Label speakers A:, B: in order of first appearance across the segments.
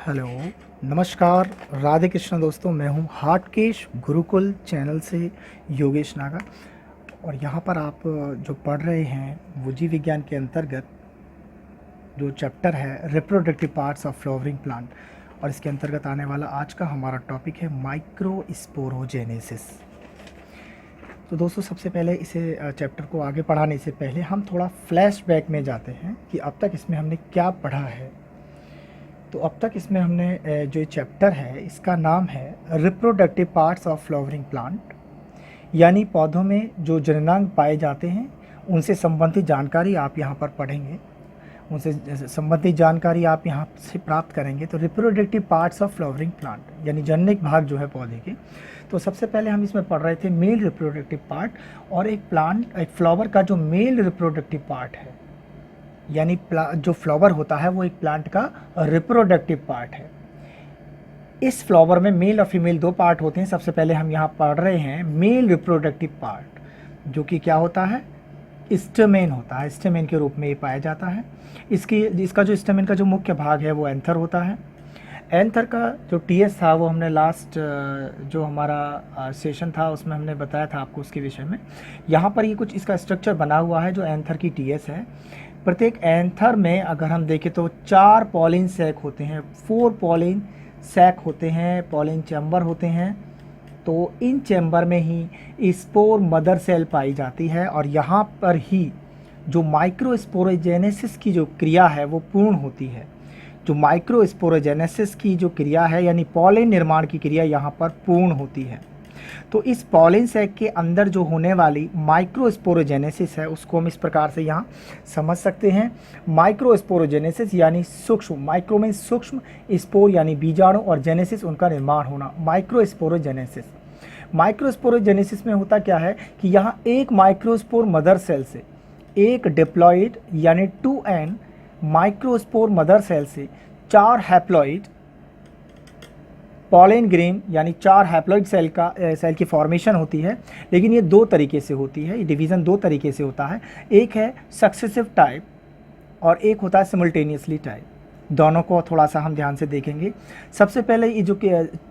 A: Hello, नमस्कार, राधे कृष्ण दोस्तों। मैं हूं हाटकेश गुरुकुल चैनल से योगेश नागा। और यहाँ पर आप जो पढ़ रहे हैं वो जीव विज्ञान के अंतर्गत जो चैप्टर है reproductive parts of flowering plant, और इसके अंतर्गत आने वाला आज का हमारा टॉपिक है माइक्रोस्पोरोजेनेसिस। तो दोस्तों, सबसे पहले इसे चैप्टर को आगे पढ़ाने से पहले हम थोड़ा फ्लैशबैक में जाते हैं कि अब तक इसमें हमने क्या पढ़ा है। तो अब तक इसमें हमने जो चैप्टर है इसका नाम है reproductive parts of flowering plant, यानी पौधों में जो जननांग पाए जाते हैं उनसे संबंधित जानकारी आप यहाँ पर पढ़ेंगे, उनसे संबंधित जानकारी आप यहाँ से प्राप्त करेंगे। तो reproductive parts of flowering plant यानी जननिक भाग जो है पौधे के। तो सबसे पहले हम इसमें पढ़ रहे थे मेल रिप्रोडक्टिव पार्ट, और एक फ्लावर का जो मेल रिप्रोडक्टिव पार्ट है, यानी जो फ्लावर होता है वो एक प्लांट का रिप्रोडक्टिव पार्ट है। इस फ्लावर में मेल और फीमेल दो पार्ट होते हैं। सबसे पहले हम यहाँ पढ़ रहे हैं मेल रिप्रोडक्टिव पार्ट, जो कि क्या होता है, स्टेमेन होता है। स्टेमेन के रूप में ये पाया जाता है। इसका जो स्टेमेन का जो मुख्य भाग है वो एंथर होता है। एंथर का जो टीएस था वो हमने लास्ट जो हमारा सेशन था उसमें हमने बताया था आपको उसके विषय में। यहाँ पर ये कुछ इसका स्ट्रक्चर बना हुआ है जो एंथर की टीएस है। प्रत्येक एंथर में अगर हम देखें तो 4 पॉलिन सैक होते हैं, 4 पॉलिन सैक होते हैं, पॉलिन चैम्बर होते हैं। तो इन चैम्बर में ही स्पोर मदर सेल पाई जाती है, और यहाँ पर ही जो माइक्रोस्पोरोजेनेसिस की जो क्रिया है वो पूर्ण होती है। जो माइक्रोस्पोरोजेनेसिस की जो क्रिया है यानी पॉलिन निर्माण की क्रिया यहाँ पर पूर्ण होती है। तो इस पॉलिन सैक के अंदर जो होने वाली माइक्रोस्पोरोजेनेसिस है उसको हम इस प्रकार से यहाँ समझ सकते हैं। माइक्रोस्पोरोजेनेसिस यानी सूक्ष्म, माइक्रो में सूक्ष्म, स्पोर यानी बीजाणु, और जेनेसिस उनका निर्माण होना, माइक्रोस्पोरोजेनेसिस। माइक्रोस्पोरोजेनेसिस में होता क्या है कि यहाँ एक माइक्रोस्पोर मदर सेल से एक डिप्लॉइड यानी 2n माइक्रोस्पोर मदर सेल से 4 हैप्लॉइड पॉलिन ग्रेन यानी 4 हैप्लॉइड सेल की फॉर्मेशन होती है। लेकिन ये 2 तरीके से होती है, ये डिवीज़न 2 तरीके से होता है। एक है सक्सेसिव टाइप और एक होता है सिमुल्टेनियसली टाइप। दोनों को थोड़ा सा हम ध्यान से देखेंगे। सबसे पहले ये जो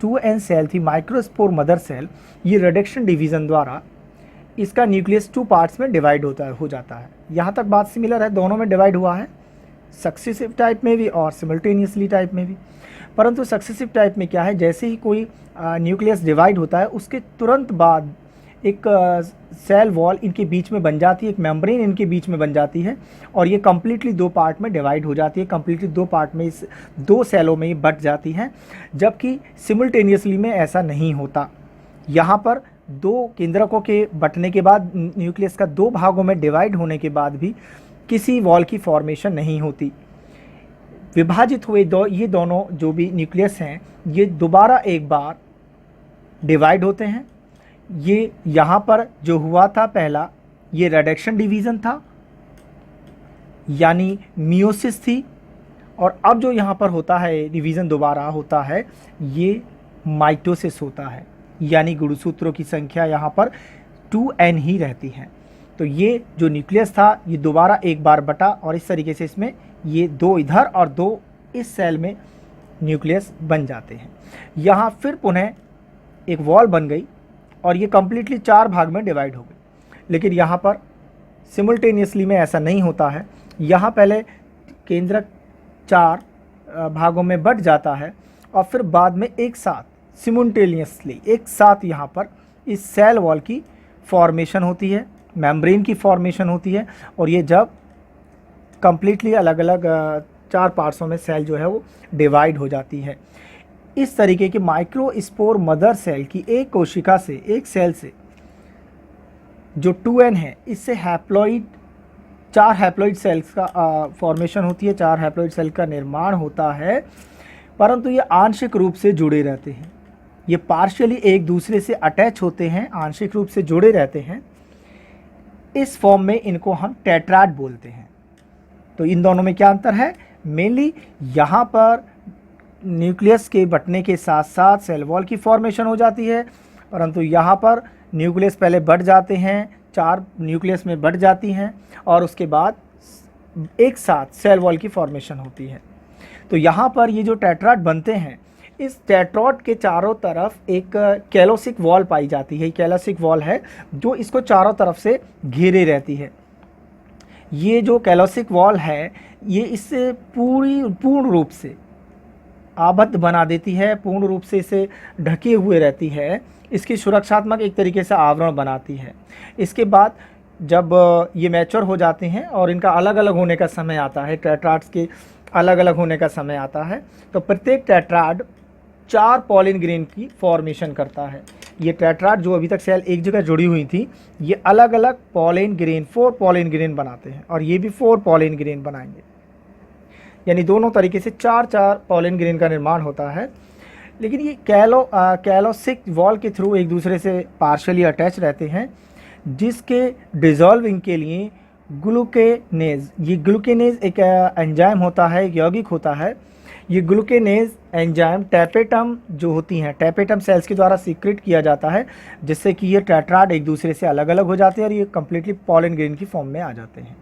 A: 2n सेल थी माइक्रोस्पोर मदर सेल, ये रिडक्शन डिवीज़न द्वारा इसका न्यूक्लियस 2 पार्ट्स में डिवाइड हो जाता है। यहाँ तक बात सिमिलर है, दोनों में डिवाइड हुआ है, सक्सेसिव टाइप में भी और सिमुल्टेनियसली टाइप में भी। परंतु सक्सेसिव टाइप में क्या है, जैसे ही कोई न्यूक्लियस डिवाइड होता है उसके तुरंत बाद एक सेल वॉल इनके बीच में बन जाती है, एक मेम्ब्रेन इनके बीच में बन जाती है, और ये कम्प्लीटली 2 पार्ट में डिवाइड हो जाती है। कम्प्लीटली 2 पार्ट में, इस 2 सेलों में बट जाती है। जबकि सिमुल्टेनियसली में ऐसा नहीं होता। यहाँ पर 2 केंद्रकों के बटने के बाद, न्यूक्लियस का 2 भागों में डिवाइड होने के बाद भी किसी वॉल की फॉर्मेशन नहीं होती। विभाजित हुए ये दोनों जो भी न्यूक्लियस हैं ये दोबारा एक बार डिवाइड होते हैं। ये यहाँ पर जो हुआ था पहला, ये रिडक्शन डिवीज़न था यानी मियोसिस थी, और अब जो यहाँ पर होता है डिवीज़न दोबारा होता है, ये माइटोसिस होता है, यानी गुणसूत्रों की संख्या यहाँ पर 2n ही रहती है। तो ये जो न्यूक्लियस था ये दोबारा एक बार बटा, और इस तरीके से इसमें ये 2 इधर और 2 इस सेल में न्यूक्लियस बन जाते हैं। यहाँ फिर पुनः एक वॉल बन गई और ये कम्प्लीटली 4 भाग में डिवाइड हो गई। लेकिन यहाँ पर सिमुल्टेनियसली में ऐसा नहीं होता है। यहाँ पहले केंद्रक 4 भागों में बट जाता है, और फिर बाद में एक साथ सिमुल्टेनियसली एक साथ यहाँ पर इस सेल वॉल की फॉर्मेशन होती है, मेम्ब्रेन की फॉर्मेशन होती है, और ये जब कम्प्लीटली अलग अलग 4 पार्ट्सों में सेल जो है वो डिवाइड हो जाती है। इस तरीके की माइक्रोस्पोर मदर सेल की एक कोशिका से, एक सेल से जो 2n है, इससे 4 हैप्लॉइड सेल्स का फॉर्मेशन होती है, 4 हैप्लॉइड सेल का निर्माण होता है। परंतु ये आंशिक रूप से जुड़े रहते हैं, ये पार्शियली एक दूसरे से अटैच होते हैं, आंशिक रूप से जुड़े रहते हैं। इस फॉर्म में इनको हम टेट्राड बोलते हैं। तो इन दोनों में क्या अंतर है, मेनली यहाँ पर न्यूक्लियस के बटने के साथ साथ सेल वॉल की फॉर्मेशन हो जाती है, परंतु यहाँ पर न्यूक्लियस पहले बढ़ जाते हैं, 4 न्यूक्लियस में बढ़ जाती हैं, और उसके बाद एक साथ सेल वॉल की फॉर्मेशन होती है। तो यहाँ पर ये जो टेट्राड बनते हैं, इस टेट्राड के चारों तरफ एक कैलोसिक वॉल पाई जाती है। कैलोसिक वॉल है जो इसको चारों तरफ से घेरे रहती है। ये जो कैलोसिक वॉल है ये इससे पूर्ण रूप से आबद्ध बना देती है, पूर्ण रूप से इसे ढके हुए रहती है, इसकी सुरक्षात्मक एक तरीके से आवरण बनाती है। इसके बाद जब ये मैच्योर हो जाते हैं और इनका अलग अलग होने का समय आता है, टेट्राड्स के अलग अलग होने का समय आता है, तो प्रत्येक टेट्राड 4 पॉलिन ग्रेन की फॉर्मेशन करता है। ये टेट्राड जो अभी तक सेल एक जगह जुड़ी हुई थी, ये अलग अलग पॉलिन ग्रेन 4 पॉलिन ग्रेन बनाते हैं, और ये भी 4 पॉलिन ग्रेन बनाएंगे। यानी दोनों तरीके से 4-4 पॉलिन ग्रेन का निर्माण होता है। लेकिन ये कैलोसिक वॉल के थ्रू एक दूसरे से पार्शियली अटैच रहते हैं, जिसके डिज़ोल्विंग के लिए ग्लूकेनेज, ये ग्लूकेनेज एक एंजाइम होता है, एक यौगिक होता है। ये ग्लूकेनेज एंजाइम टैपेटम जो होती हैं, टैपेटम सेल्स के द्वारा सीक्रेट किया जाता है, जिससे कि ये टेट्राड एक दूसरे से अलग अलग हो जाते हैं और ये कम्प्लीटली पॉलिन ग्रेन की फॉर्म में आ जाते हैं।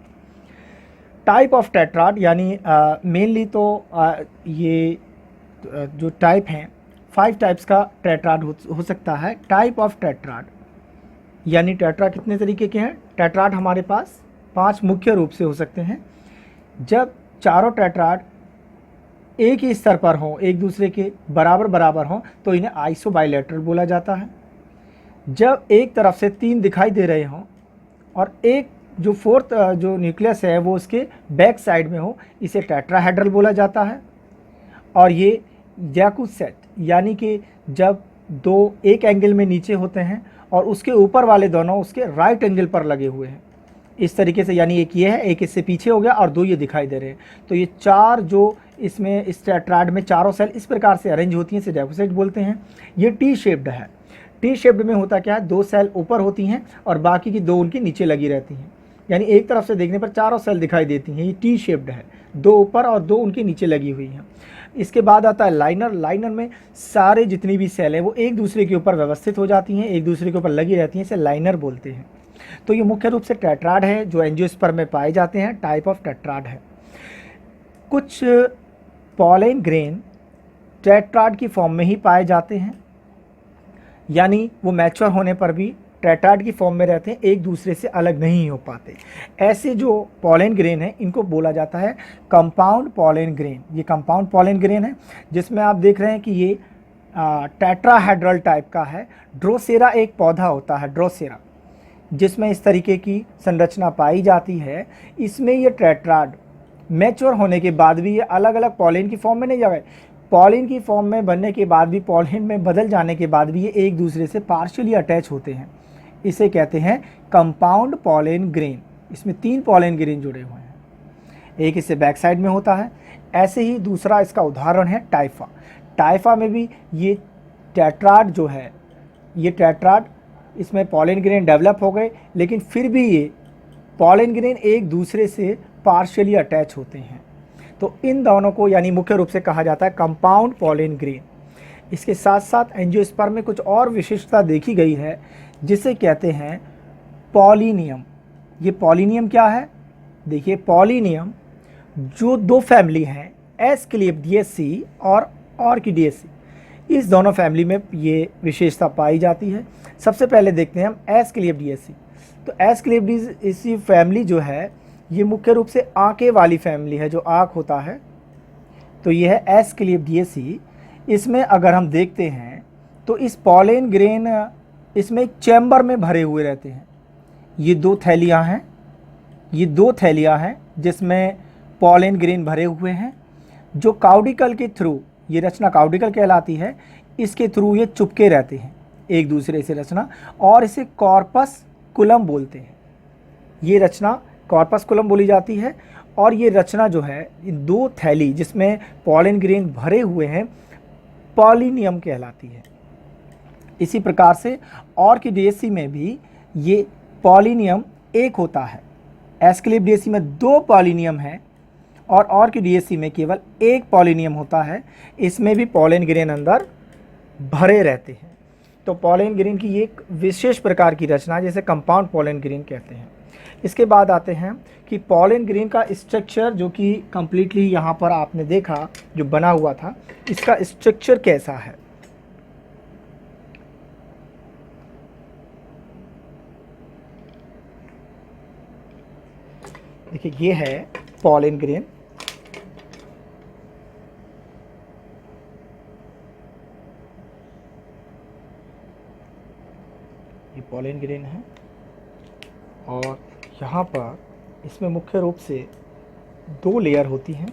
A: टाइप ऑफ टेट्राड, यानी मेनली तो ये जो टाइप हैं 5 टाइप्स का टेट्राड हो सकता है। टाइप ऑफ टेट्राड, यानी टेट्रा कितने तरीके के हैं? टेट्राड हमारे पास 5 मुख्य रूप से हो सकते हैं। जब चारों टेट्राड एक ही स्तर पर हों, एक दूसरे के बराबर बराबर हों, तो इन्हें आइसोबाइलेटरल बोला जाता है। जब एक तरफ से 3 दिखाई दे रहे हों और एक जो 4th जो न्यूक्लियस है वो उसके बैक साइड में हो, इसे टेट्राहेड्रल बोला जाता है। और ये जैकूब सेट, यानी कि जब 2 एक एंगल में नीचे होते हैं और उसके ऊपर वाले दोनों उसके राइट एंगल पर लगे हुए हैं, इस तरीके से, यानी एक ये है, एक इससे पीछे हो गया और 2 ये दिखाई दे रहे हैं। तो ये 4 जो इसमें इस टेट्राड में चारों सेल इस प्रकार से अरेंज होती हैं, इसे जैकूब सेट बोलते हैं। ये टी शेप्ड है। टी शेप्ड में होता क्या है, 2 सेल ऊपर होती हैं और बाकी की 2 उनके नीचे लगी रहती हैं, यानी एक तरफ से देखने पर चारों सेल दिखाई देती हैं। ये टी शेप्ड है, 2 ऊपर और 2 उनके नीचे लगी हुई हैं। इसके बाद आता है लाइनर। लाइनर में सारे जितनी भी सेल हैं वो एक दूसरे के ऊपर व्यवस्थित हो जाती हैं, एक दूसरे के ऊपर लगी रहती हैं, इसे लाइनर बोलते हैं। तो ये मुख्य रूप से टेट्राड है जो एंजियोस्पर्म में पाए जाते हैं, टाइप ऑफ टेट्राड है। कुछ पॉलिन ग्रेन टेट्राड की फॉर्म में ही पाए जाते हैं, यानी वो मैच्योर होने पर भी टेट्राड की फॉर्म में रहते हैं, एक दूसरे से अलग नहीं हो पाते। ऐसे जो पॉलिन ग्रेन है इनको बोला जाता है कंपाउंड पॉलिन ग्रेन। ये कंपाउंड पॉलिन ग्रेन है जिसमें आप देख रहे हैं कि ये टेट्राहेड्रल टाइप का है। ड्रोसेरा एक पौधा होता है, ड्रोसेरा, जिसमें इस तरीके की संरचना पाई जाती है। इसमें ये टेट्राड मैच्योर होने के बाद भी ये अलग अलग पॉलिन की फॉर्म में नहीं जाए, पॉलिन की फॉर्म में बनने के बाद भी, पॉलिन में बदल जाने के बाद भी ये एक दूसरे से पार्शियली अटैच होते हैं। इसे कहते हैं कंपाउंड पॉलिन ग्रेन। इसमें 3 पॉलिन ग्रेन जुड़े हुए हैं, एक इससे बैक साइड में होता है। ऐसे ही दूसरा इसका उदाहरण है टाइफा। टाइफा में भी ये टेट्राड जो है, ये टेट्राड, इसमें पॉलिन ग्रेन डेवलप हो गए, लेकिन फिर भी ये पॉलिन ग्रेन एक दूसरे से पार्शियली अटैच होते हैं। तो इन दोनों को यानी मुख्य रूप से कहा जाता है कंपाउंड पॉलिन ग्रेन। इसके साथ साथ एंजियोस्पर्म में कुछ और विशिष्टता देखी गई है जिसे कहते हैं पॉलिनियम। ये पॉलिनियम क्या है? देखिए, पॉलिनियम जो 2 फैमिली हैं, एस्क्लेपिडियेसी और ऑर्किडियेसी, इस दोनों फैमिली में ये विशेषता पाई जाती है। सबसे पहले देखते हैं हम एस्क्लेपिडियेसी। तो एस्क्लेपिडियेसी फैमिली जो है ये मुख्य रूप से आंखें वाली फैमिली है, जो आँख होता है। तो ये है एस्क्लेपिडियेसी। इसमें अगर हम देखते हैं तो इस पॉलिन ग्रेन इसमें एक चैम्बर में भरे हुए रहते हैं। ये 2 थैलियाँ हैं, ये 2 थैलियाँ हैं जिसमें पॉलिन ग्रेन भरे हुए हैं, जो काउडिकल के थ्रू, ये रचना काउडिकल कहलाती है, इसके थ्रू ये चुपके रहते हैं एक दूसरे से रचना, और इसे कॉर्पस कुलम बोलते हैं। ये रचना कॉर्पस कुलम बोली जाती है। और ये रचना जो है, 2 थैली जिसमें पॉलिन ग्रेन भरे हुए हैं, पॉलिनियम कहलाती है। इसी प्रकार से ऑर्किडियेसी में भी ये पॉलिनियम एक होता है। एस्क्लेपिडियेसी में 2 पॉलिनियम हैं और ऑर्किडियेसी में केवल 1 पॉलिनियम होता है। इसमें भी पॉलिन ग्रेन अंदर भरे रहते हैं। तो पॉलिन ग्रेन की एक विशेष प्रकार की रचना है जिसे कंपाउंड पॉलिन ग्रेन कहते हैं। इसके बाद आते हैं कि पॉलन ग्रेन का स्ट्रक्चर, जो कि कम्प्लीटली यहाँ पर आपने देखा जो बना हुआ था, इसका स्ट्रक्चर कैसा है। देखिए ये है पॉलन ग्रेन। ये पॉलन ग्रेन है और यहाँ पर इसमें मुख्य रूप से 2 लेयर होती हैं।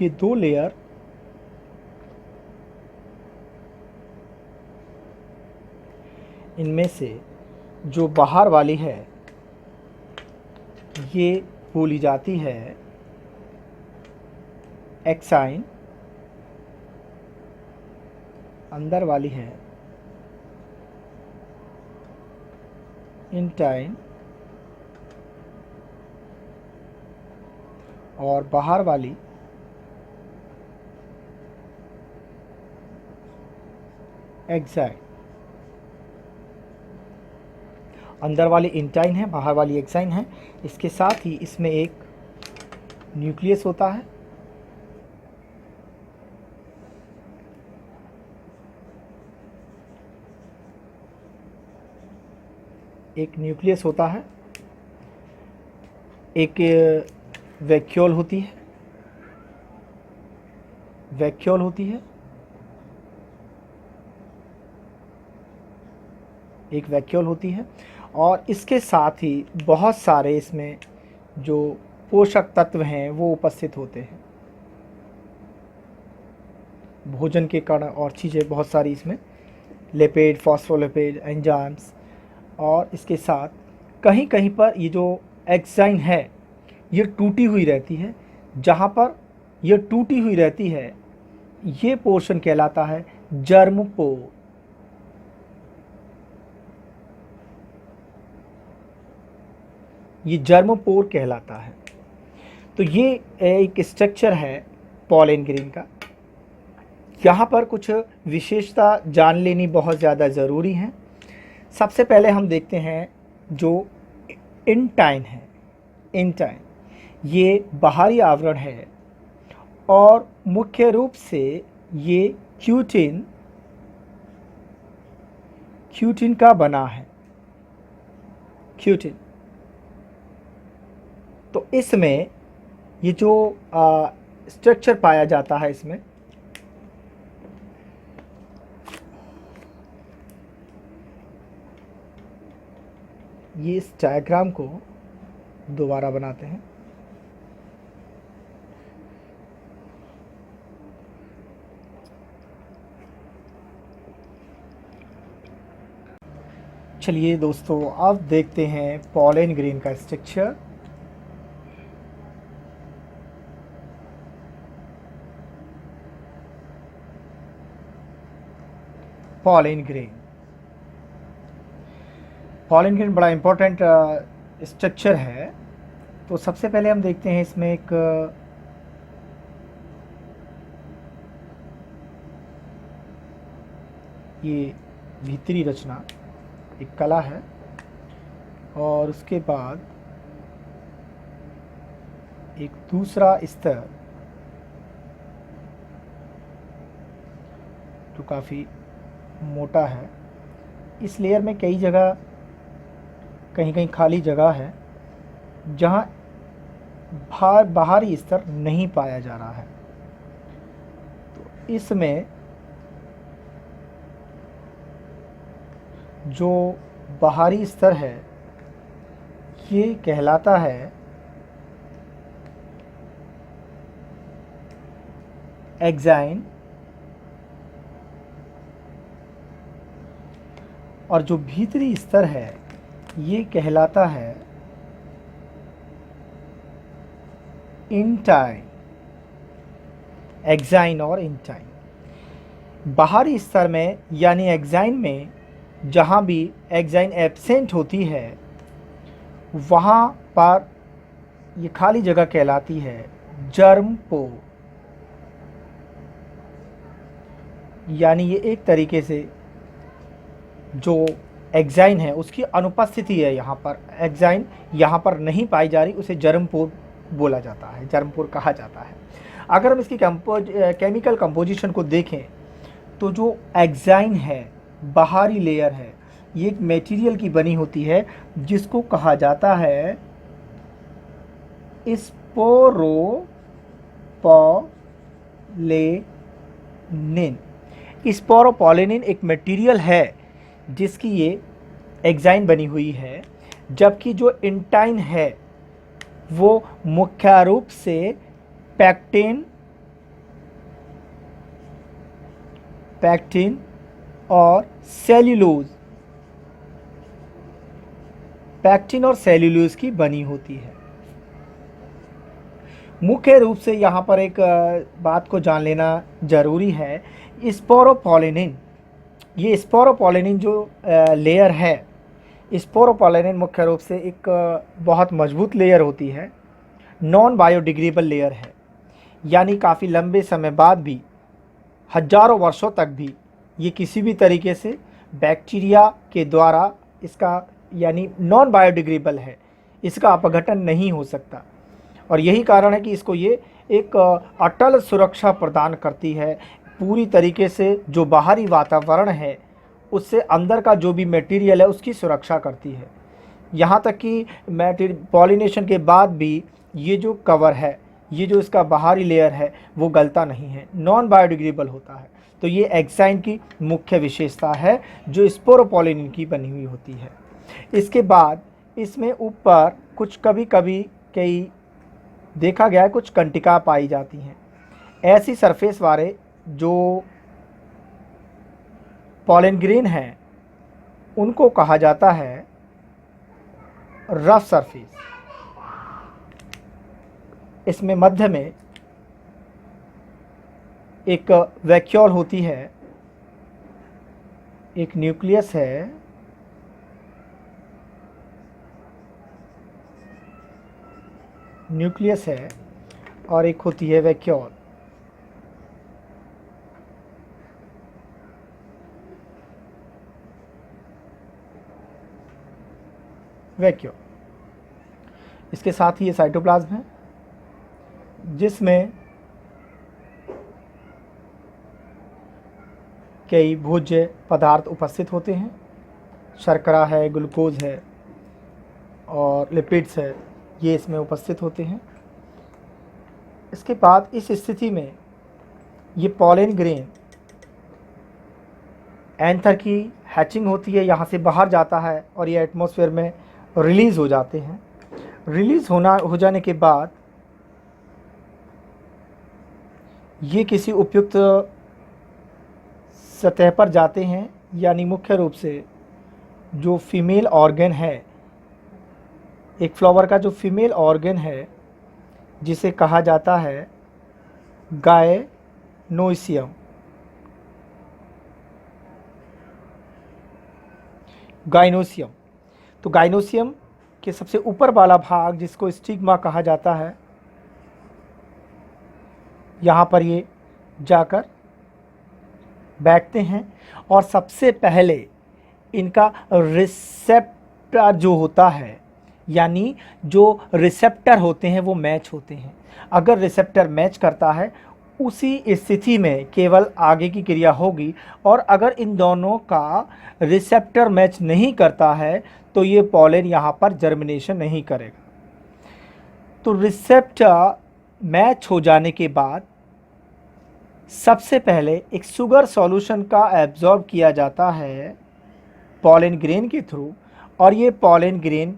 A: ये 2 लेयर इनमें से जो बाहर वाली है ये बोली जाती है एक्साइन, अंदर वाली है इंटाइन और बाहर वाली एक्साइन। अंदर वाली इंटाइन है, बाहर वाली एक्साइन है। इसके साथ ही इसमें एक न्यूक्लियस होता है। एक न्यूक्लियस होता है, एक वैक्यूल होती है, वैक्यूल होती है, एक वैक्यूल होती है और इसके साथ ही बहुत सारे इसमें जो पोषक तत्व हैं वो उपस्थित होते हैं, भोजन के कण और चीज़ें बहुत सारी इसमें, लिपिड, फॉस्फोलिपिड, एंजाइम्स। और इसके साथ कहीं कहीं पर ये जो एक्साइन है ये टूटी हुई रहती है। जहाँ पर ये टूटी हुई रहती है ये पोर्शन कहलाता है जर्म पोर। ये जर्म पोर कहलाता है। तो ये एक स्ट्रक्चर है पॉलन ग्रेन का। यहाँ पर कुछ विशेषता जान लेनी बहुत ज़्यादा ज़रूरी है। सबसे पहले हम देखते हैं जो इंटाइन है। इंटाइन ये बाहरी आवरण है और मुख्य रूप से ये क्यूटिन का बना है। क्यूटिन, तो इसमें ये जो स्ट्रक्चर पाया जाता है, इसमें ये इस डायग्राम को दोबारा बनाते हैं। चलिए दोस्तों, अब देखते हैं पॉलन ग्रेन का structure. Pollen grain, pollen grain बड़ा इम्पोर्टेंट स्ट्रक्चर है। तो सबसे पहले हम देखते हैं इसमें एक ये भीतरी रचना, एक कला है और उसके बाद एक दूसरा स्तर जो काफ़ी मोटा है। इस लेयर में कई जगह, कहीं कहीं खाली जगह है जहाँ बाहरी स्तर नहीं पाया जा रहा है। तो इसमें जो बाहरी स्तर है ये कहलाता है एक्साइन और जो भीतरी स्तर है ये कहलाता है इंटाइन। एक्साइन और इंटाइन बाहरी स्तर में यानी एक्साइन में जहाँ भी एक्साइन एब्सेंट होती है वहाँ पर ये खाली जगह कहलाती है जर्म पोर। यानी ये एक तरीके से जो एग्जाइन है उसकी अनुपस्थिति है यहाँ पर, एग्जाइन यहाँ पर नहीं पाई जा रही, उसे जर्मपोर बोला जाता है, जर्मपोर कहा जाता है। अगर हम इसकी केमिकल कंपोजिशन को देखें तो जो एग्जाइन है, बाहरी लेयर है, ये एक मटेरियल की बनी होती है जिसको कहा जाता है स्पोरोपोलेनिन। स्पोरोपोलेनिन एक मटेरियल है जिसकी ये एग्जाइन बनी हुई है, जबकि जो इंटाइन है वो मुख्य रूप से पैक्टिन और सेल्यूलोज, पैक्टिन और सेल्यूलोज की बनी होती है। मुख्य रूप से यहाँ पर एक बात को जान लेना जरूरी है, स्पोरोपोलेनिन, ये स्पोरोपोलेनिन जो लेयर है, स्पोरोपोलेनिन मुख्य रूप से एक बहुत मजबूत लेयर होती है, नॉन बायोडिग्रेडेबल लेयर है, यानी काफ़ी लंबे समय बाद भी, हजारों वर्षों तक भी ये किसी भी तरीके से बैक्टीरिया के द्वारा इसका, यानी नॉन बायोडिग्रेडेबल है, इसका अपघटन नहीं हो सकता। और यही कारण है कि इसको ये एक अटल सुरक्षा प्रदान करती है, पूरी तरीके से जो बाहरी वातावरण है उससे अंदर का जो भी मटेरियल है उसकी सुरक्षा करती है। यहाँ तक कि पॉलिनेशन के बाद भी ये जो कवर है, ये जो इसका बाहरी लेयर है वो गलता नहीं है, नॉन बायोडिग्रेडेबल होता है। तो ये एग्जाइन की मुख्य विशेषता है जो स्पोरोपोलेनिन की बनी हुई होती है। इसके बाद इसमें ऊपर कुछ कभी कभी कई देखा गया है कुछ कंटिका पाई जाती हैं। ऐसी सरफेस वाले जो पॉलन ग्रेन हैं उनको कहा जाता है रफ सरफेस। इसमें मध्य में एक वैक्यूल होती है, एक न्यूक्लियस है, और एक होती है वैक्यूल। इसके साथ ही ये साइटोप्लाज्म है जिसमें कई भोज्य पदार्थ उपस्थित होते हैं, शर्करा है, ग्लूकोज है और लिपिड्स है, ये इसमें उपस्थित होते हैं। इसके बाद इस स्थिति में ये पॉलन ग्रेन एंथर की हैचिंग होती है, यहाँ से बाहर जाता है और ये एटमॉस्फेयर में रिलीज़ हो जाते हैं। रिलीज़ हो जाने के बाद ये किसी उपयुक्त सतह पर जाते हैं, यानी मुख्य रूप से जो फीमेल ऑर्गन है, एक फ्लावर का जो फीमेल ऑर्गन है जिसे कहा जाता है गायनोसियम, तो गायनोसियम के सबसे ऊपर वाला भाग जिसको स्टिग्मा कहा जाता है, यहाँ पर ये जाकर बैठते हैं और सबसे पहले इनका रिसेप्टर जो होता है, यानी जो रिसेप्टर होते हैं वो मैच होते हैं। अगर रिसेप्टर मैच करता है उसी स्थिति में केवल आगे की क्रिया होगी, और अगर इन दोनों का रिसेप्टर मैच नहीं करता है तो ये पॉलन यहाँ पर जर्मिनेशन नहीं करेगा। तो रिसेप्टर मैच हो जाने के बाद सबसे पहले एक शुगर सॉल्यूशन का एब्जॉर्ब किया जाता है पॉलन ग्रेन के थ्रू, और ये पॉलन ग्रेन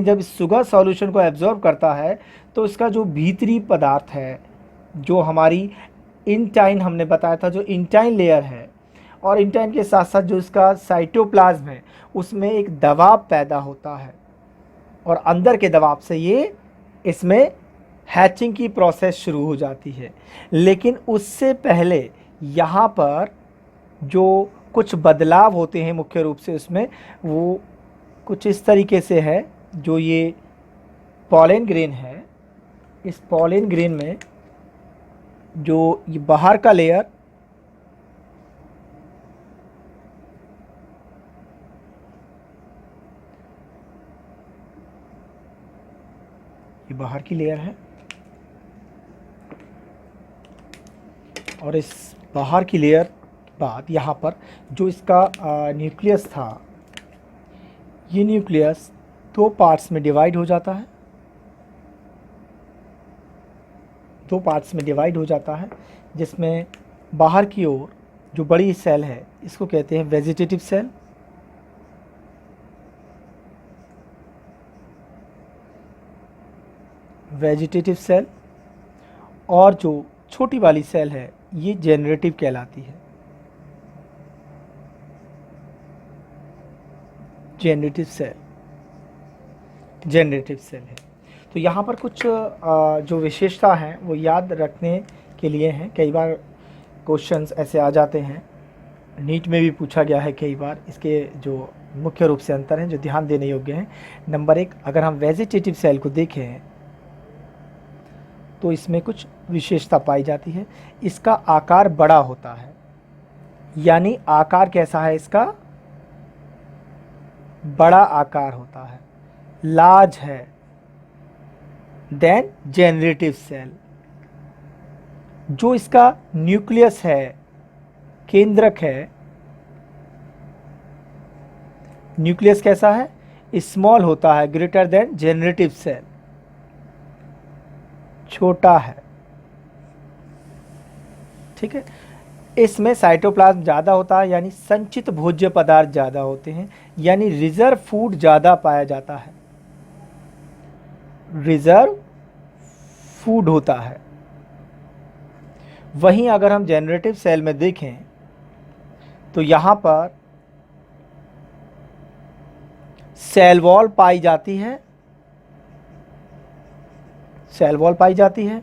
A: जब इस शुगर सॉल्यूशन को एब्जॉर्ब करता है तो इसका जो भीतरी पदार्थ है, जो हमारी इंटाइन हमने बताया था, जो इंटाइन लेयर है, और इंटाइन के साथ साथ जो इसका साइटोप्लाज्म है उसमें एक दबाव पैदा होता है, और अंदर के दबाव से ये इसमें हैचिंग की प्रोसेस शुरू हो जाती है। लेकिन उससे पहले यहाँ पर जो कुछ बदलाव होते हैं मुख्य रूप से उसमें वो कुछ इस तरीके से है। जो ये पॉलन ग्रेन है, इस पॉलन ग्रेन में जो ये बाहर का लेयर ये बाहर की लेयर है, और इस बाहर की लेयर बाद यहाँ पर जो इसका न्यूक्लियस था, ये न्यूक्लियस दो पार्ट्स में डिवाइड हो जाता है, दो पार्ट्स में डिवाइड हो जाता है, जिसमें बाहर की ओर जो बड़ी सेल है इसको कहते हैं वेजिटेटिव सेल, वेजिटेटिव सेल, और जो छोटी वाली सेल है ये जेनरेटिव कहलाती है, जेनरेटिव सेल, जेनरेटिव सेल है। तो यहाँ पर कुछ जो विशेषता हैं वो याद रखने के लिए हैं। कई बार क्वेश्चंस ऐसे आ जाते हैं, नीट में भी पूछा गया है कई बार। इसके जो मुख्य रूप से अंतर हैं जो ध्यान देने योग्य हैं, नंबर एक, अगर हम वेजिटेटिव सेल को देखें तो इसमें कुछ विशेषता पाई जाती है। इसका आकार बड़ा होता है, यानी आकार कैसा है इसका, बड़ा आकार होता है, लार्ज है देन जेनरेटिव सेल। जो इसका न्यूक्लियस है, केंद्रक है, न्यूक्लियस कैसा है, स्मॉल होता है, ग्रेटर देन जेनरेटिव सेल, छोटा है। ठीक है, इसमें साइटोप्लाज्म ज़्यादा होता है, यानी संचित भोज्य पदार्थ ज़्यादा होते हैं, यानी रिजर्व फूड ज़्यादा पाया जाता है, रिजर्व फूड होता है। वहीं अगर हम जेनरेटिव सेल में देखें तो यहाँ पर सेल वॉल पाई जाती है, सेल वॉल पाई जाती है,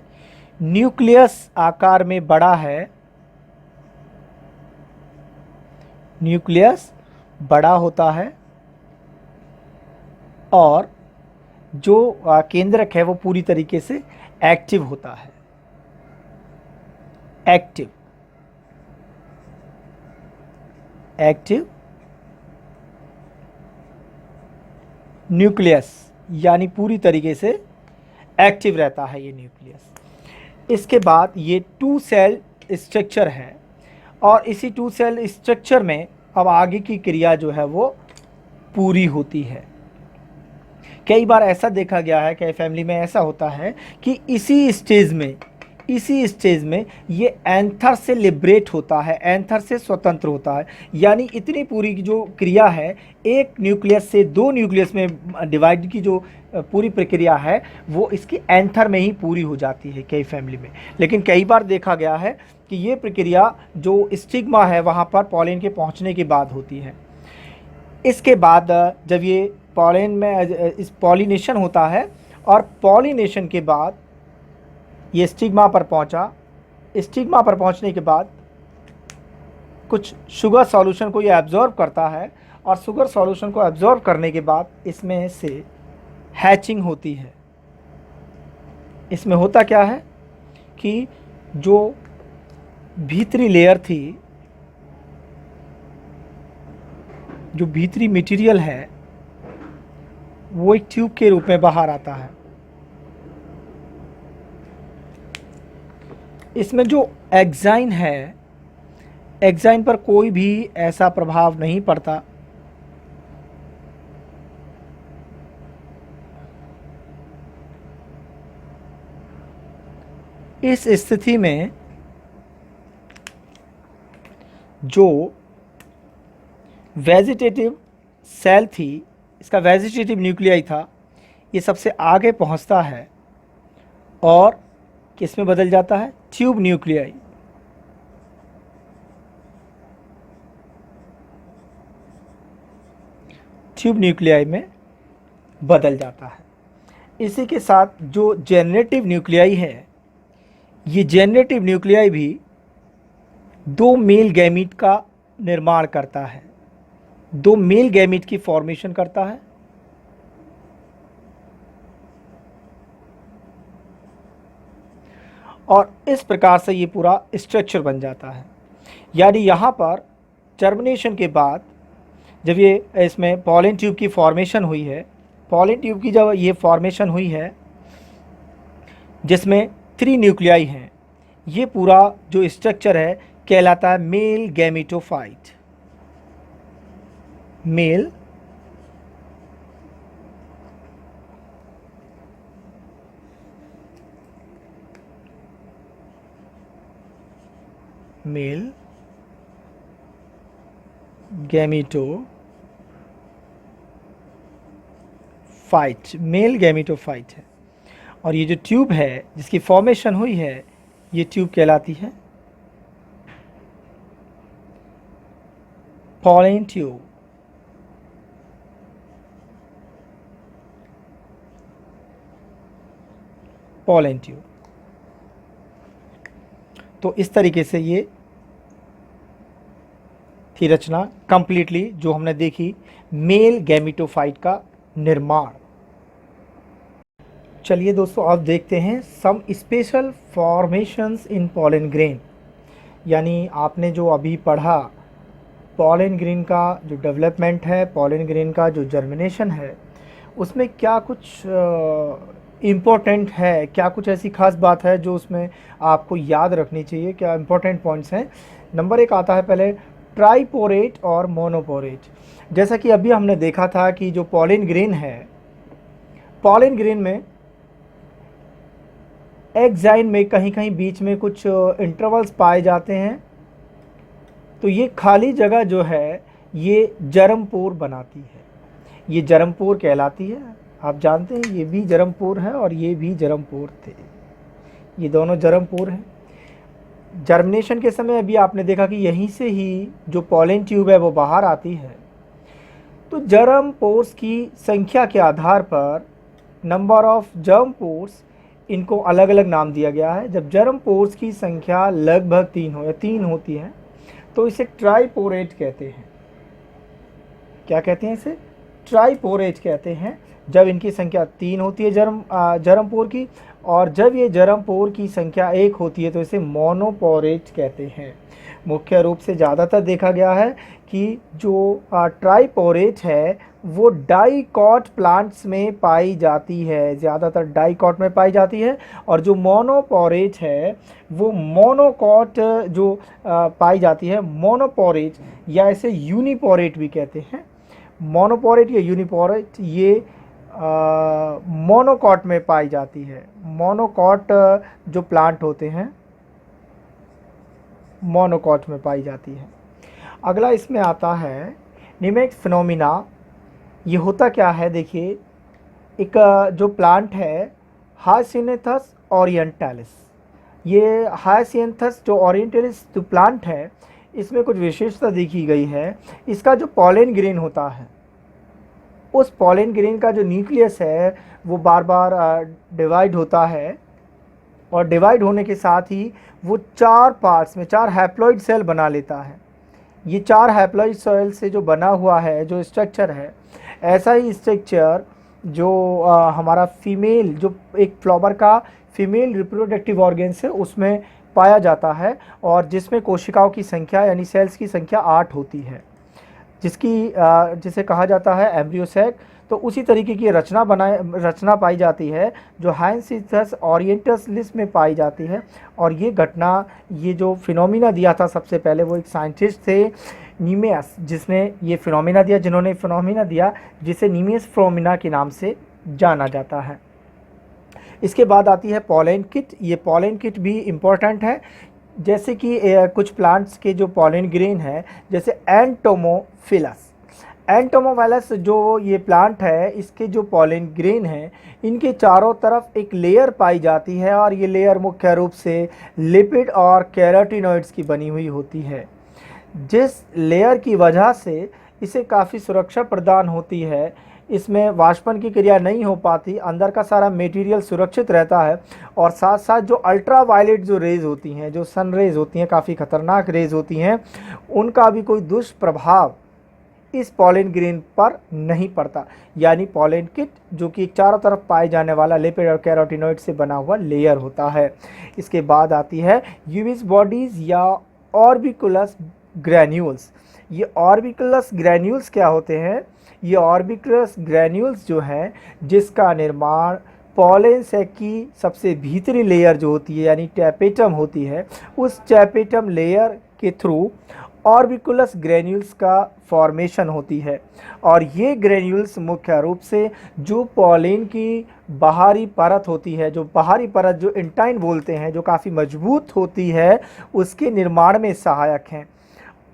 A: न्यूक्लियस आकार में बड़ा है, न्यूक्लियस बड़ा होता है, और जो केंद्रक है वो पूरी तरीके से एक्टिव होता है, एक्टिव, एक्टिव न्यूक्लियस, यानी पूरी तरीके से एक्टिव रहता है ये न्यूक्लियस। इसके बाद ये टू सेल स्ट्रक्चर है, और इसी टू सेल स्ट्रक्चर में अब आगे की क्रिया जो है वो पूरी होती है। कई बार ऐसा देखा गया है, कई फैमिली में ऐसा होता है कि इसी स्टेज में ये एंथर से लिबरेट होता है, एंथर से स्वतंत्र होता है, यानी इतनी पूरी की जो क्रिया है, एक न्यूक्लियस से दो न्यूक्लियस में डिवाइड की जो पूरी प्रक्रिया है वो इसकी एंथर में ही पूरी हो जाती है कई फैमिली में। लेकिन कई बार देखा गया है कि ये प्रक्रिया जो स्टिग्मा है वहाँ पर पॉलिन के पहुँचने के बाद होती है। इसके बाद जब ये पॉलिन में इस पॉलिनेशन होता है, और पॉलिनेशन के बाद ये स्टिग्मा पर पहुंचा, स्टिग्मा पर पहुंचने के बाद कुछ शुगर सॉल्यूशन को ये एब्जॉर्ब करता है, और शुगर सॉल्यूशन को एब्जॉर्ब करने के बाद इसमें से हैचिंग होती है। इसमें होता क्या है कि जो भीतरी लेयर थी, जो भीतरी मटेरियल है वो एक ट्यूब के रूप में बाहर आता है। इसमें जो एक्साइन है, एक्साइन पर कोई भी ऐसा प्रभाव नहीं पड़ता। इस स्थिति में जो वेजिटेटिव सेल थी, इसका वेजिटेटिव न्यूक्लियाई था, ये सबसे आगे पहुंचता है और किस में बदल जाता है, ट्यूब न्यूक्लियाई। ट्यूब न्यूक्लियाई में बदल जाता है। इसी के साथ जो जेनरेटिव न्यूक्लियाई है, ये जेनरेटिव न्यूक्लियाई भी दो मेल गैमीट का निर्माण करता है, दो मेल गैमीट की फॉर्मेशन करता है। और इस प्रकार से ये पूरा स्ट्रक्चर बन जाता है। यानी यहाँ पर टर्मिनेशन के बाद जब ये इसमें पॉलिन ट्यूब की फॉर्मेशन हुई है, पॉलिन ट्यूब की जब ये फॉर्मेशन हुई है जिसमें 3 न्यूक्लियाई हैं। ये पूरा जो स्ट्रक्चर है कहलाता है male gametophyte. Male male gametophyte, male gametophyte है। और ये जो ट्यूब है जिसकी फॉर्मेशन हुई है, ये ट्यूब कहलाती है पॉलन ट्यूब। Pollen tube. तो इस तरीके से ये थी रचना कंप्लीटली जो हमने देखी मेल गैमेटोफाइट का निर्माण। चलिए दोस्तों अब देखते हैं सम स्पेशल फॉर्मेशंस इन पॉलन ग्रेन। यानी आपने जो अभी पढ़ा पॉलन ग्रेन का जो डेवलपमेंट है, पॉलन ग्रेन का जो जर्मिनेशन है, उसमें क्या कुछ इम्पोर्टेंट है, क्या कुछ ऐसी खास बात है जो उसमें आपको याद रखनी चाहिए, क्या इम्पोर्टेंट पॉइंट्स हैं। नंबर 1 आता है पहले ट्राइपोरेट और मोनोपोरेट। जैसा कि अभी हमने देखा था कि जो पॉलन ग्रेन है, पॉलन ग्रेन में एक्साइन में कहीं कहीं बीच में कुछ इंटरवल्स पाए जाते हैं। तो ये खाली जगह जो है ये जर्मपोर बनाती है, ये जर्मपोर कहलाती है। आप जानते हैं ये भी जर्मपोर है और ये भी जर्मपोर थे, ये दोनों जर्मपोर हैं। जर्मिनेशन के समय अभी आपने देखा कि यहीं से ही जो पॉलन ट्यूब है वो बाहर आती है। तो जर्म पोर्स की संख्या के आधार पर नंबर ऑफ जर्म पोर्स, इनको अलग अलग नाम दिया गया है। जब जर्म पोर्स की संख्या लगभग 3 हो या 3 होती है तो इसे ट्राइपोरेट कहते हैं। क्या कहते हैं इसे? ट्राइपोरेट कहते हैं। जब इनकी संख्या 3 होती है जर्म पोर की, और जब ये जर्म पोर की संख्या 1 होती है तो इसे मोनोपोरेट कहते हैं। मुख्य रूप से ज़्यादातर देखा गया है कि जो ट्राइपोरेट है वो डाइकॉट प्लांट्स में पाई जाती है, ज़्यादातर डाइकॉट में पाई जाती है। और जो मोनोपोरेट है वो मोनोकॉट जो पाई जाती है, मोनोपोरेट या इसे यूनिपोरेट भी कहते हैं। मोनोपोरेट या यूनिपोरेट ये मोनोकॉट में पाई जाती है। मोनोकॉट जो प्लांट होते हैं मोनोकॉट में पाई जाती है। अगला इसमें आता है निमेक्स फिनोमिना। ये होता क्या है, देखिए एक जो प्लांट है हाइसिनेथस ओरिएंटालिस, ये हाइसिनेथस जो ओरिएंटालिस जो प्लांट है इसमें कुछ विशेषता देखी गई है। इसका जो पॉलन ग्रेन होता है, उस पॉलन ग्रेन का जो न्यूक्लियस है वो बार बार डिवाइड होता है, और डिवाइड होने के साथ ही वो 4 पार्ट्स में 4 हैप्लॉइड सेल बना लेता है। ये 4 हैप्लॉइड सेल से जो बना हुआ है जो स्ट्रक्चर है, ऐसा ही स्ट्रक्चर जो हमारा फीमेल जो एक फ्लावर का फीमेल रिप्रोडक्टिव ऑर्गेन्स है उसमें पाया जाता है, और जिसमें कोशिकाओं की संख्या यानी सेल्स की संख्या 8 होती है, जिसे कहा जाता है एम्ब्रियोसैक। तो उसी तरीके की रचना पाई जाती है जो हाइसिनेथस ओरिएंटालिस में पाई जाती है। और ये घटना, ये जो फिनोमिना दिया था सबसे पहले, वो एक साइंटिस्ट थे नीमियस, जिसने ये फिनोमिना दिया, जिन्होंने फिनोमिना दिया जिसे नीमियस फिनोमिना के नाम से जाना जाता है। इसके बाद आती है पॉलन किट। ये पॉलन किट भी इम्पोर्टेंट है। जैसे कि कुछ प्लांट्स के जो पॉलन ग्रेन है, जैसे एंटोमोफिलस, एंटोमोफिलस जो ये प्लांट है, इसके जो पॉलन ग्रेन है इनके चारों तरफ एक लेयर पाई जाती है, और ये लेयर मुख्य रूप से लिपिड और कैरोटीनॉइड्स की बनी हुई होती है, जिस लेयर की वजह से इसे काफ़ी सुरक्षा प्रदान होती है। इसमें वाष्पन की क्रिया नहीं हो पाती, अंदर का सारा मटेरियल सुरक्षित रहता है, और साथ साथ जो अल्ट्रा वायलेट जो रेज होती हैं, जो सन रेज होती हैं, काफ़ी ख़तरनाक रेज होती हैं, उनका भी कोई दुष्प्रभाव इस पॉलन ग्रेन पर नहीं पड़ता। यानी पॉलन किट जो कि चारों तरफ पाए जाने वाला लिपिड और कैरोटीनॉइड से बना हुआ लेयर होता है। इसके बाद आती है यूविस बॉडीज़ या ऑर्बिकुलस ग्रैन्यूल्स। ये ऑर्बिकुलस ग्रैन्यूल्स क्या होते हैं? ये ऑर्बिकुलस ग्रैन्यूल्स जो हैं जिसका निर्माण पॉलन सैक की सबसे भीतरी लेयर जो होती है यानी टैपेटम होती है, उस टैपेटम लेयर के थ्रू ऑर्बिकुलस ग्रेन्यूल्स का फॉर्मेशन होती है। और ये ग्रेन्यूल्स मुख्य रूप से जो पॉलन की बाहरी परत होती है, जो बाहरी परत जो इंटाइन बोलते हैं, जो काफ़ी मजबूत होती है, उसके निर्माण में सहायक हैं।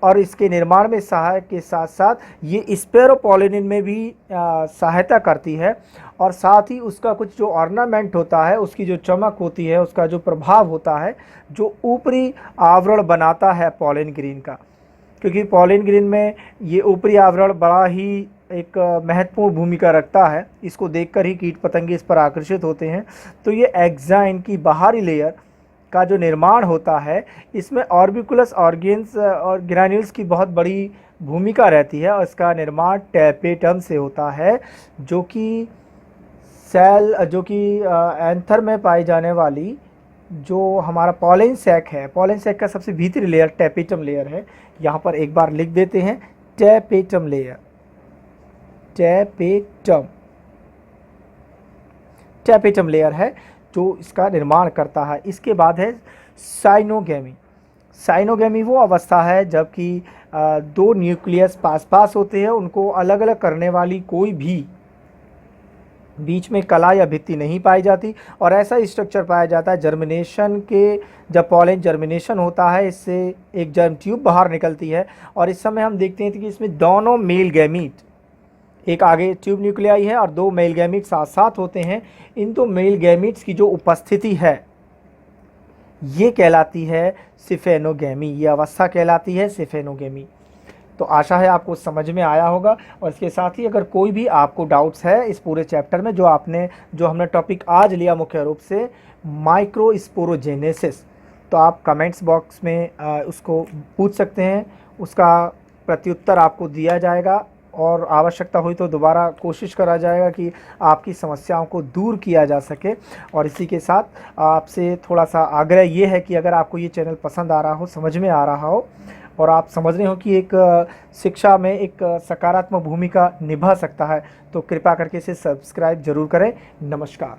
A: और इसके निर्माण में सहायक के साथ साथ ये स्पेरोपोलिनिन में भी सहायता करती है। और साथ ही उसका कुछ जो ऑर्नामेंट होता है, उसकी जो चमक होती है, उसका जो प्रभाव होता है, जो ऊपरी आवरण बनाता है पॉलन ग्रेन का, क्योंकि पॉलन ग्रेन में ये ऊपरी आवरण बड़ा ही एक महत्वपूर्ण भूमिका रखता है। इसको देखकर ही कीट पतंगे इस पर आकर्षित होते हैं। तो ये एक्साइन की बाहरी लेयर का जो निर्माण होता है, इसमें ऑर्बिकुलस ऑर्गेन्स और ग्रैन्यूल्स की बहुत बड़ी भूमिका रहती है। और इसका निर्माण टैपेटम से होता है, जो कि एंथर में पाई जाने वाली जो हमारा पॉलन सैक है, पॉलन सैक का सबसे भीतरी लेयर टैपेटम लेयर है। यहाँ पर एक बार लिख देते हैं, टैपेटम लेयर, टैपेटम लेयर है जो इसका निर्माण करता है। इसके बाद है साइनोगेमी। साइनोगेमी वो अवस्था है जबकि दो न्यूक्लियस पास पास होते हैं, उनको अलग अलग करने वाली कोई भी बीच में कला या भित्ति नहीं पाई जाती। और ऐसा स्ट्रक्चर पाया जाता है जर्मिनेशन के, जब पॉलन जर्मिनेशन होता है, इससे एक जर्म ट्यूब बाहर निकलती है। और इस समय हम देखते हैं कि इसमें दोनों मेल गैमीट, एक आगे ट्यूब न्यूक्लियाई है और दो मेल गैमीट साथ साथ होते हैं। इन दो मेल गैमीट्स की जो उपस्थिति है, ये कहलाती है सिफेनोगेमी, ये अवस्था कहलाती है सिफेनोगेमी। तो आशा है आपको समझ में आया होगा। और इसके साथ ही अगर कोई भी आपको डाउट्स है इस पूरे चैप्टर में, जो हमने टॉपिक आज लिया मुख्य रूप से माइक्रोस्पोरोजेनेसिस, तो आप कमेंट्स बॉक्स में उसको पूछ सकते हैं, उसका प्रत्युत्तर आपको दिया जाएगा। और आवश्यकता हुई तो दोबारा कोशिश करा जाएगा कि आपकी समस्याओं को दूर किया जा सके। और इसी के साथ आपसे थोड़ा सा आग्रह ये है कि अगर आपको ये चैनल पसंद आ रहा हो, समझ में आ रहा हो, और आप समझ रहे हो कि एक शिक्षा में एक सकारात्मक भूमिका निभा सकता है, तो कृपया करके इसे सब्सक्राइब जरूर करें। नमस्कार।